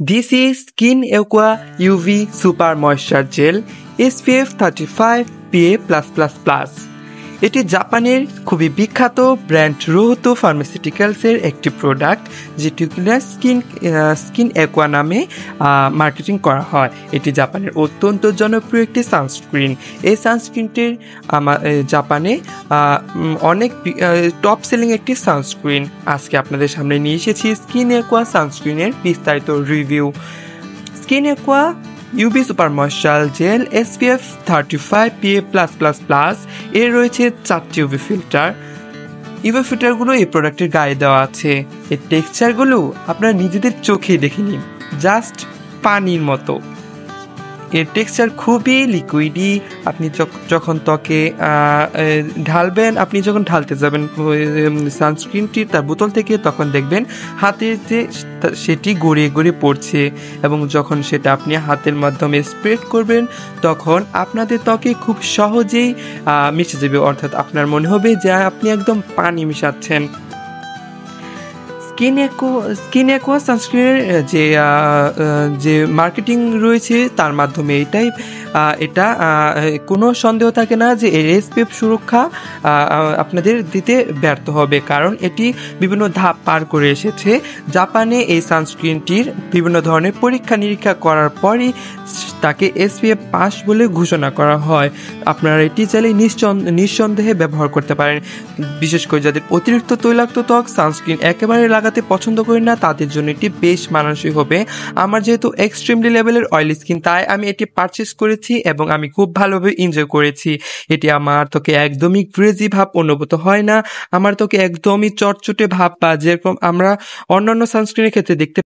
This is Skin Aqua UV Super Moisture Gel SPF 35 PA+++। এটি জাপানের খুবই বিখ্যাত ব্র্যান্ড রোহতো ফার্মাসিউটিক্যালসের একটি প্রোডাক্ট, যেটি স্কিন অ্যাকোয়া নামে মার্কেটিং করা হয়। এটি জাপানের অত্যন্ত জনপ্রিয় একটি সানস্ক্রিন। এই সানস্ক্রিনটির জাপানে অনেক টপ সেলিং একটি সানস্ক্রিন। আজকে আপনাদের সামনে নিয়ে এসেছি স্কিন অ্যাকোয়া সানস্ক্রিনের বিস্তারিত review. Skin aqua UV super moisture gel SPF 35 PA+++। এর রয়েছে 4টি UV ফিল্টার। UV ফিল্টারগুলো এই প্রোডাক্টের গায়ে দেওয়া আছে। এর টেক্সচারগুলো আপনারা নিজেদের চোখেই দেখে নিন, জাস্ট পানির মতো। এর টেক্সচার খুবই লিকুইডি। আপনি যখন ত্বকে ঢালবেন, আপনি যখন ঢালতে যাবেন সানস্ক্রিনটি তার বোতল থেকে, তখন দেখবেন হাতে যে সেটি গড়িয়ে গড়িয়ে পড়ছে, এবং যখন সেটা আপনি হাতের মাধ্যমে স্প্রেড করবেন তখন আপনাদের ত্বকে খুব সহজেই মিশে যাবে, অর্থাৎ আপনার মনে হবে যে আপনি একদম পানি মিশাচ্ছেন। স্কিন অ্যাকোয়া সানস্ক্রিনের যে মার্কেটিং রয়েছে তার মাধ্যমে এটা কোনো সন্দেহ থাকে না যে এর SPF সুরক্ষা আপনাদের দিতে ব্যর্থ হবে, কারণ এটি বিভিন্ন ধাপ পার করে এসেছে। জাপানে এই সানস্ক্রিনটির বিভিন্ন ধরনের পরীক্ষা নিরীক্ষা করার পরই তাকে SPF পাস বলে ঘোষণা করা হয়। আপনারা এটি চাইলে নিঃসন্দেহে ব্যবহার করতে পারেন। বিশেষ করে যাদের অতিরিক্ত তৈলাক্ত ত্বক, সানস্ক্রিন একেবারে লাগাতে পছন্দ করি না, তাদের জন্য এটি বেশ মানানসই হবে। আমার যেহেতু এক্সট্রিমলি লেভেলের অয়েলি স্কিন, তাই আমি এটি পারচেস করেছি এবং আমি খুব ভালোভাবে এনজয় করেছি। এটি আমার ত্বকে একদমই গ্রেজি ভাব অনুভূত হয় না। আমার ত্বকে একদমই চটচটে ভাব, বা যেরকম আমরা অন্যান্য সানস্ক্রিনের ক্ষেত্রে দেখতে